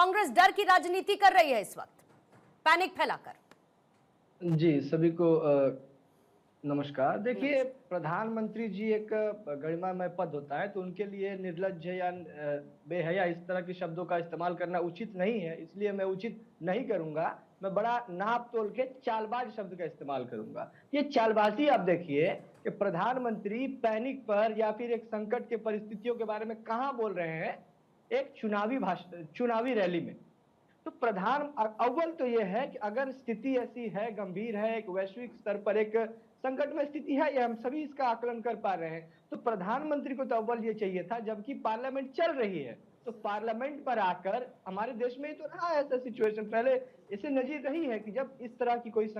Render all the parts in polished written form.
कांग्रेस डर की राजनीति कर रही है इस वक्त पैनिक फैलाकर। जी, सभी को नमस्कार। देखिए, प्रधानमंत्री जी एक गरिमामय पद होता है, तो उनके लिए निर्लज्ज या बेहया इस तरह के शब्दों का इस्तेमाल करना उचित नहीं है, इसलिए मैं उचित नहीं करूंगा। मैं बड़ा नाप तोल के चालबाज शब्द का इस्तेमाल करूंगा। ये चालबाजी आप देखिए कि प्रधानमंत्री पैनिक पर या फिर एक संकट के परिस्थितियों के बारे में कहाँ बोल रहे हैं, एक चुनावी भाषण, चुनावी रैली में। तो अव्वल तो यह है कि अगर स्थिति ऐसी है, गंभीर है, एक वैश्विक स्तर पर एक संकट में स्थिति है, ये हम सभी इसका आकलन कर पा रहे हैं, तो प्रधानमंत्री को तो अव्वल ये चाहिए था, जबकि पार्लियामेंट चल रही है, तो पार्लियामेंट पर आकर, हमारे देश में ही तो रहा है ऐसा सिचुएशन, पहले इसे नजीर रही है कि जब इस तरह की कोई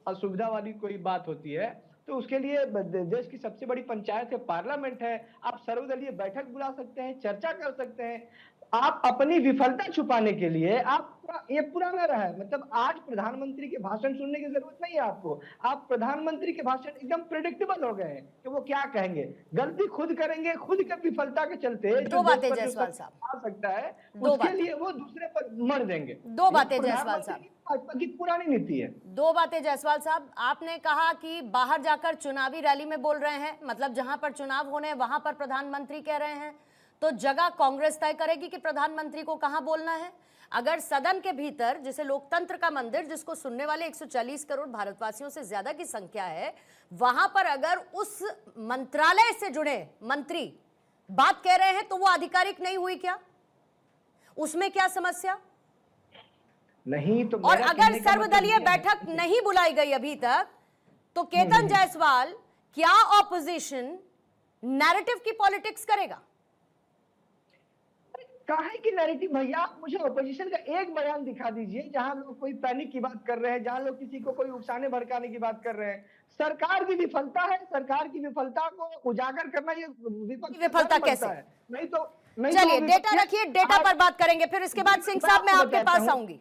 असुविधा वाली कोई बात होती है, तो उसके लिए देश की सबसे बड़ी पंचायत है, पार्लियामेंट है। आप सर्वदलीय बैठक बुला सकते हैं, चर्चा कर सकते हैं। आप अपनी विफलता छुपाने के लिए आप ये पुराना रहा है, मतलब आज प्रधानमंत्री के भाषण सुनने की जरूरत नहीं है आपको। आप प्रधानमंत्री के भाषण एकदम प्रेडिक्टेबल हो गए हैं कि वो क्या कहेंगे, गलती खुद करेंगे, खुद के विफलता के चलते दो बातें जायसवाल साहब आ सकता है, उसके लिए वो दूसरे पर मर देंगे। दो बातें जायसवाल साहब, भाजपा की पुरानी नीति है। दो बातें जायसवाल साहब। आपने कहा कि बाहर जाकर चुनावी रैली में बोल रहे हैं, मतलब जहां पर चुनाव होने वहां पर प्रधानमंत्री कह रहे हैं, तो जगह कांग्रेस तय करेगी कि प्रधानमंत्री को कहां बोलना है। अगर सदन के भीतर, जिसे लोकतंत्र का मंदिर, जिसको सुनने वाले 140 करोड़ भारतवासियों से ज्यादा की संख्या है, वहां पर अगर उस मंत्रालय से जुड़े मंत्री बात कह रहे हैं तो वो आधिकारिक नहीं हुई क्या? उसमें क्या समस्या? नहीं तो, और अगर सर्वदलीय बैठक नहीं बुलाई गई अभी तक, तो केतन जायसवाल क्या ऑपोजिशन नैरेटिव की पॉलिटिक्स करेगा? काहे की नैरेटिव भैया? आप मुझे ऑपोजिशन का एक बयान दिखा दीजिए जहां लोग कोई पैनिक की बात कर रहे हैं, जहां लोग किसी को कोई उकसाने भड़काने की बात कर रहे हैं। सरकार की विफलता है, सरकार की विफलता को उजागर करना ये विपक्ष विफलता कैसे है? नहीं तो चलिए डेटा रखिए, डेटा पर बात करेंगे, फिर इसके बाद सिंह साहब मैं आपके पास आऊंगी।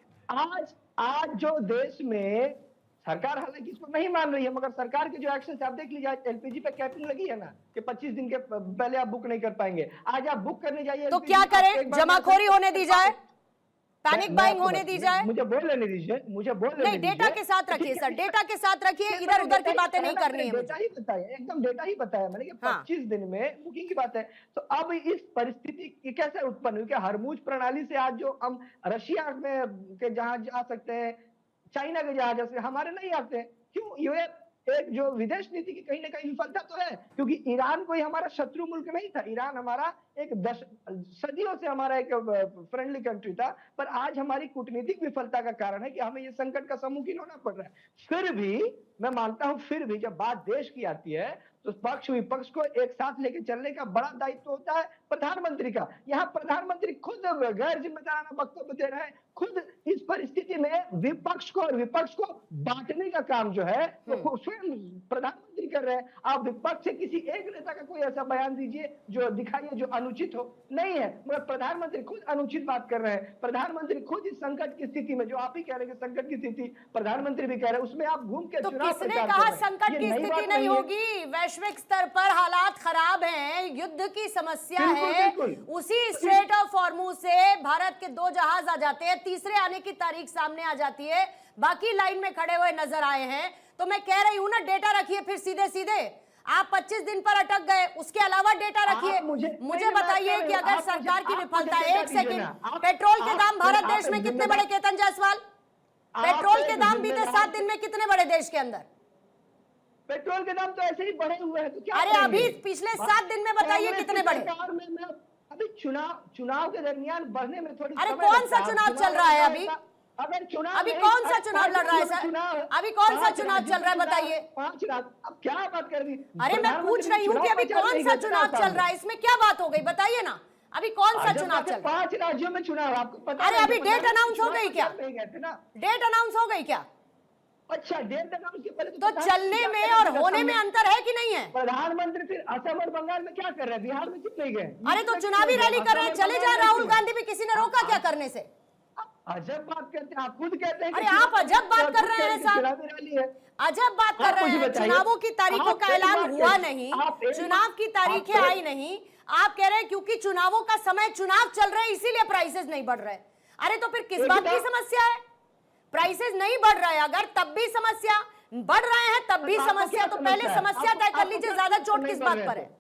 आज जो देश में सरकार हालांकि इसको नहीं मान रही है, मगर सरकार के जो एक्शन आप देख लीजिए, एलपीजी पे कैपिंग लगी है ना कि 25 दिन के पहले आप बुक नहीं कर पाएंगे। आज आप बुक करने जाइए तो क्या करें? जमाखोरी होने दी जाए, पैनिक बाइंग होने दी जाए? मुझे बोल लेने दीजिए, मुझे बोल लेने नहीं, डेटा के साथ रखिए सर, डेटा के साथ रखिए, इधर उधर की बातें नहीं करनी है। डेटा ही बताया, एकदम डेटा ही बताया मैंने कि 25 दिन में बुकिंग की बात है। तो अब इस परिस्थिति कैसे उत्पन्न हुई? क्या हरमुज प्रणाली से आज जो हम रशिया में के जहाज आ सकते हैं, चाइना के जहाज से हमारे नहीं आते? क्यों? ये एक जो विदेश नीति की कहीं ना कहीं विफलता तो है, क्योंकि ईरान कोई हमारा शत्रु मुल्क नहीं था। ईरान हमारा एक सदियों से हमारा एक फ्रेंडली कंट्री था, पर आज हमारी कूटनीतिक विफलता का कारण है कि हमें ये संकट का सम्मुखीन होना पड़ रहा है। फिर भी मैं मानता हूं, फिर भी जब बात देश की आती है तो पक्ष विपक्ष को एक साथ लेके चलने का बड़ा दायित्व होता है प्रधानमंत्री का। यहाँ प्रधानमंत्री खुद गैर जिम्मेदाराना वक्तव्य दे रहे हैं, खुद इस परिस्थिति में विपक्ष को और विपक्ष को बांटने का काम जो है वो स्वयं प्रधानमंत्री कर रहे हैं। आप विपक्ष से किसी एक नेता का कोई ऐसा बयान दीजिए जो दिखाइए जो अनुचित हो, नहीं है, मगर प्रधानमंत्री खुद अनुचित बात कर रहे हैं। प्रधानमंत्री खुद इस संकट की स्थिति में, जो आप ही कह रहे हैं संकट की स्थिति प्रधानमत्री भी कह रहे हैं, उसमें आप घूम के तो किसने कहा संकट की स्थिति नहीं होगी? वैश्विक स्तर पर हालात खराब हैं, युद्ध की समस्या है। उसी स्ट्रेट ऑफ हॉर्मुज से भारत के 2 जहाज आ जाते हैं, तीसरे आने की तारीख सामने आ जाती है, बाकी लाइन में खड़े हुए नजर आए हैं। तो मैं कह रही हूं ना, डेटा रखिए फिर सीधे सीधे। आप 25 दिन पर अटक गए, उसके अलावा डेटा रखिए। मुझे बताइए कि अगर सरकार की विफलता, एक सेकंड, पेट्रोल के दाम भारत देश में कितने बड़े केतन जायसवाल? पेट्रोल के दाम बीते 7 दिन में कितने बड़े देश के अंदर? पेट्रोल के दाम तो ऐसे ही बढ़े हुए हैं, तो क्या? अरे अभी पिछले 7 दिन में बताइए कितने बढ़े? अभी चुनाव के दरमियान बढ़ने में थोड़ी, अरे कौन सा चुनाव चल रहा है अभी? अगर चुनाव, अभी कौन सा चुनाव लड़ रहा है सर? अभी कौन सा चुनाव चल रहा है बताइए? 5 रात, अब क्या बात कर दी? अरे मैं पूछ रही हूँ कि अभी कौन सा चुनाव चल रहा है, इसमें क्या बात हो गई बताइए ना। अभी कौन सा चुनाव चल रहा है? 5 राज्यों में चुनाव, आपको पता? अरे अभी डेट अनाउंस हो गई क्या? डेट अनाउंस हो गई क्या? अच्छा, डेट अनाउंस के पहले तो चलने में और होने में अंतर है कि नहीं है? प्रधानमंत्री फिर असम और बंगाल में क्या कर रहे हैं, बिहार में क्यों नहीं गए? अरे तो चुनावी रैली कर रहे हैं, चले जाए। राहुल गांधी भी किसी ने रोका क्या करने से? अजब बात करते हैं, आप खुद कहते हैं। अरे आप अजब बात कर रहे हैं साहब, अजब बात कर रहे हैं। चुनावों की तारीखों का ऐलान हुआ नहीं, चुनाव की तारीखें आई नहीं, आप कह रहे हैं क्योंकि चुनावों का समय, चुनाव चल रहे हैं इसीलिए प्राइसेस नहीं बढ़ रहे। अरे तो फिर किस एक बात की किताब- समस्या है? प्राइसेस नहीं बढ़ रहे, अगर तब भी समस्या, बढ़ रहे हैं तब भी तो आपको समस्या, क्या तो पहले समस्या है? समस्या तय कर आपको लीजिए, क्या ज्यादा समस्या चोट नहीं किस बढ़ बात रहे पर थे? है?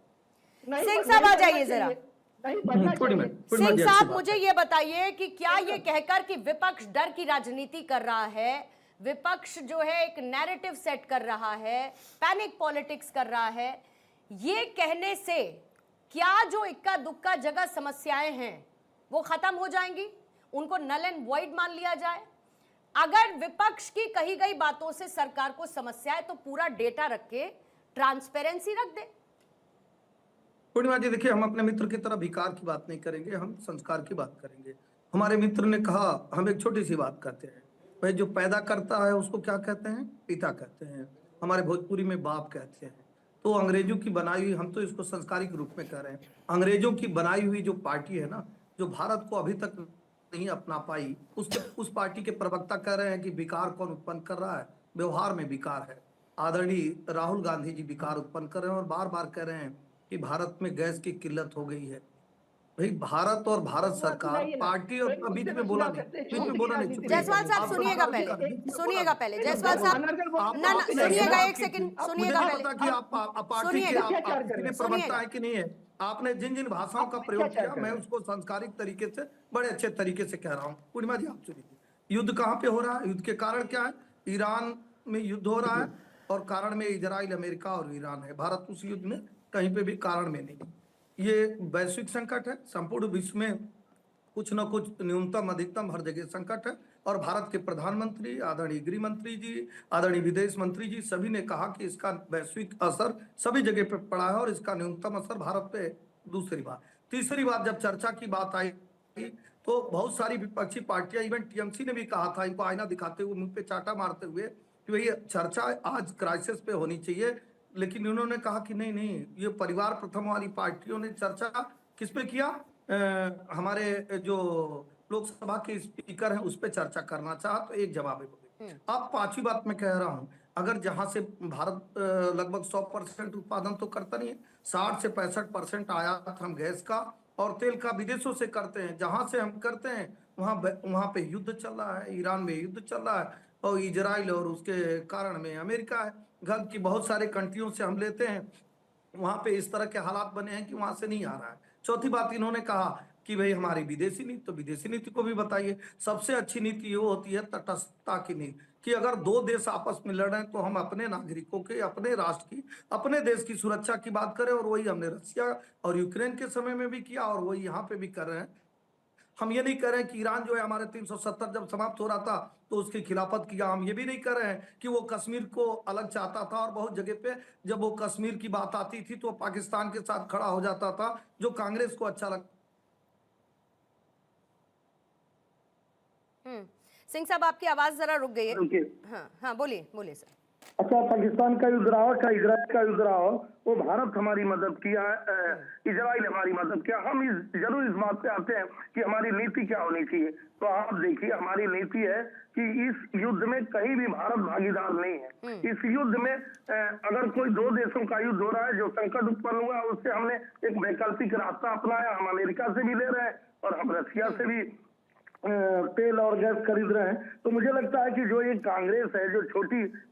नहीं, सिंह नहीं साहब आ बढ़ना जाइए जरा। चाहिए, नहीं बढ़ना पूर्णिमा चाहिए। पूर्णिमा सिंह जी, अच्छी साहब बात मुझे है। ये बताइए कि क्या ये कहकर कि विपक्ष डर की राजनीति कर रहा है, विपक्ष जो है एक नैरेटिव सेट कर रहा है, पैनिक पॉलिटिक्स कर रहा है, ये कहने से क्या जो इक्का दुक्का जगह समस्याएं हैं वो खत्म हो जाएंगी, उनको नल एंड वॉइड मान लिया जाए? अगर विपक्ष की कही गई बातों से सरकार को समस्या है तो पूरा डेटा रख के ट्रांसपेरेंसी रख दे। पूर्णिमा जी देखिए, हम अपने मित्र की तरह विकार की बात नहीं करेंगे, हम संस्कार की बात करेंगे। हमारे मित्र ने कहा, हम एक छोटी सी बात करते हैं, भाई जो पैदा करता है उसको क्या कहते हैं? पिता कहते हैं। हमारे भोजपुरी में बाप कहते हैं। तो अंग्रेजों की बनाई हुई, हम तो इसको संस्कारिक रूप में कह रहे हैं, अंग्रेजों की बनाई हुई जो पार्टी है ना, जो भारत को अभी तक नहीं अपना पाई, उस पार्टी के प्रवक्ता कह रहे हैं कि विकार कौन उत्पन्न कर रहा है? व्यवहार में विकार है। आदरणीय राहुल गांधी जी विकार उत्पन्न कर रहे हैं और बार बार कह रहे हैं कि भारत में गैस की किल्लत हो गई है। भाई भारत और भारत सरकार पार्टी और बीच में बोला नहीं, बीच में बोला नहीं। जायसवाल साहब सुनिएगा पहले, सुनिएगा पहले जायसवाल साहब, ना ना सुनिएगा, एक सेकंड सुनिएगा मुझे पता कि पहले, आप पार्टी के आप प्रवक्ता है कि नहीं है। आपने जिन जिन भाषाओं का प्रयोग किया, मैं उसको संस्कारिक तरीके से, बड़े अच्छे तरीके से कह रहा हूँ। पूर्णिमा जी आप सुनिए, युद्ध कहाँ पे हो रहा है? युद्ध के कारण क्या है? ईरान में युद्ध हो रहा है और कारण में इजराइल, अमेरिका और ईरान है। भारत उस युद्ध में कहीं पे भी कारण में नहीं। ये वैश्विक संकट है, संपूर्ण विश्व में कुछ न कुछ न्यूनतम अधिकतम हर जगह संकट है। और भारत के प्रधानमंत्री, आदरणीय गृह मंत्री जी, आदरणीय विदेश मंत्री जी, सभी ने कहा कि इसका वैश्विक असर सभी जगह पे पड़ा है और इसका न्यूनतम असर भारत पे। दूसरी बात, तीसरी बात, जब चर्चा की बात आई तो बहुत सारी विपक्षी पार्टियां, इवन टीएमसी ने भी कहा था, इनको आईना दिखाते हुए, मुंह पे चाटा मारते हुए, कि भाई चर्चा आज क्राइसिस पे होनी चाहिए। लेकिन उन्होंने कहा कि नहीं नहीं, ये परिवार प्रथम वाली पार्टियों ने चर्चा किस पे किया? हमारे जो लोकसभा के स्पीकर हैं उस पे चर्चा करना चाहा, तो एक जवाब है बोले। अब पांचवी बात मैं कह रहा हूं, अगर जहां से भारत लगभग 100% उत्पादन तो करता नहीं है, 60 से 65% आयात हम गैस का और तेल का विदेशों से करते हैं। जहां से हम करते हैं वहां पे युद्ध चल रहा है, ईरान में युद्ध चल रहा है और इजराइल और उसके कारण में अमेरिका है। घर की बहुत सारे कंट्रियों से हम लेते हैं, वहां पे इस तरह के हालात बने हैं कि वहां से नहीं आ रहा है। चौथी बात इन्होंने कहा कि भाई हमारी विदेशी नीति, तो विदेशी नीति को भी बताइए। सबसे अच्छी नीति ये होती है तटस्थता की नीति, कि अगर दो देश आपस में लड़ रहे हैं तो हम अपने नागरिकों के, अपने राष्ट्र की, अपने देश की सुरक्षा की बात करें। और वही हमने रशिया और यूक्रेन के समय में भी किया और वही यहाँ पे भी कर रहे हैं। हम ये नहीं कह रहे हैं कि ईरान जो है हमारे 370 जब समाप्त हो रहा था तो उसकी खिलाफत किया। हम ये भी नहीं कह रहे हैं कि वो कश्मीर को अलग चाहता था और बहुत जगह पे जब वो कश्मीर की बात आती थी तो पाकिस्तान के साथ खड़ा हो जाता था, जो कांग्रेस को अच्छा लगता। सिंह साहब आपकी आवाज जरा रुक गई है। हाँ हाँ बोलिए बोलिए सर। अच्छा, पाकिस्तान का युद्ध रहा हो, चाहे इजराइल का युद्ध रहा हो, वो भारत हमारी मदद किया है, इजराइल हमारी मदद किया। हम जरूर इस बात पे आते हैं कि हमारी नीति क्या होनी चाहिए। तो आप देखिए, हमारी नीति है कि इस युद्ध में कहीं भी भारत भागीदार नहीं है। इस युद्ध में अगर कोई दो देशों का युद्ध हो रहा है, जो संकट उत्पन्न हुआ, उससे हमने एक वैकल्पिक रास्ता अपनाया। हम अमेरिका से भी ले रहे हैं और हम रशिया से भी तेल और गैस खरीद रहे हैं। तो मुझे लगता है कि जो ये कांग्रेस है, जो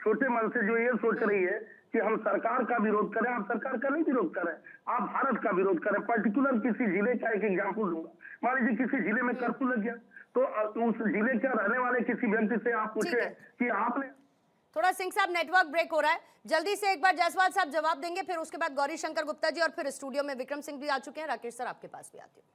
छोटे मन से जो ये सोच रही है कि हम सरकार का विरोध करें, आप सरकार का नहीं विरोध करें, आप भारत का विरोध करें। पर्टिकुलर किसी जिले का एक एग्जाम्पल दूंगा, मान लीजिए किसी जिले में कर्फ्यू लग गया, तो उस जिले के रहने वाले किसी व्यक्ति से आप पूछे कि आपने, थोड़ा सिंह साहब नेटवर्क ब्रेक हो रहा है, जल्दी से एक बार जायसवाल साहब जवाब देंगे, फिर उसके बाद गौरी शंकर गुप्ता जी और फिर स्टूडियो में विक्रम सिंह भी आ चुके हैं। राकेश सर आपके पास भी आते हैं।